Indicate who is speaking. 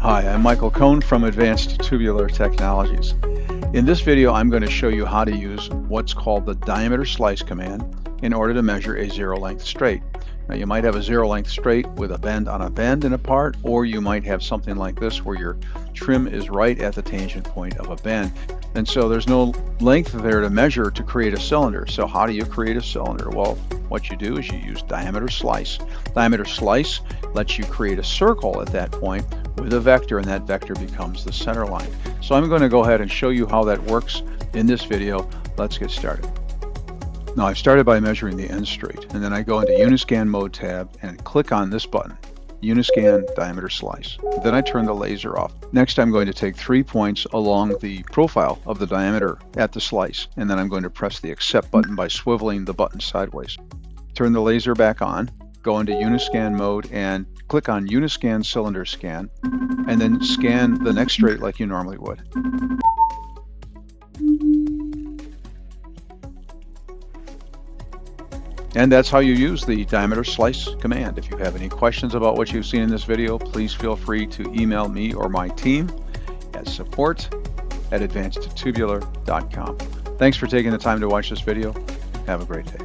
Speaker 1: Hi, I'm Michael Cohn from Advanced Tubular Technologies. In this video, I'm going to show you how to use what's called the diameter slice command in order to measure a zero-length straight. Now, you might have a zero-length straight with a bend on a bend in a part, or you might have something like this where your trim is right at the tangent point of a bend. And so there's no length there to measure to create a cylinder. So how do you create a cylinder? Well, what you do is you use diameter slice. Diameter slice lets you create a circle at that point with a vector, and that vector becomes the center line. So I'm going to go ahead and show you how that works in this video. Let's get started. Now, I started by measuring the end straight, and then I go into Uniscan mode tab and click on this button, Uniscan diameter slice. Then I turn the laser off. Next, I'm going to take 3 points along the profile of the diameter at the slice, and then I'm going to press the accept button by swiveling the button sideways. Turn the laser back on, go into Uniscan mode and click on Uniscan cylinder scan, and then scan the next straight like you normally would. And that's how you use the diameter slice command. If you have any questions about what you've seen in this video, please feel free to email me or my team at support@advancedtubular.com. Thanks for taking the time to watch this video. Have a great day.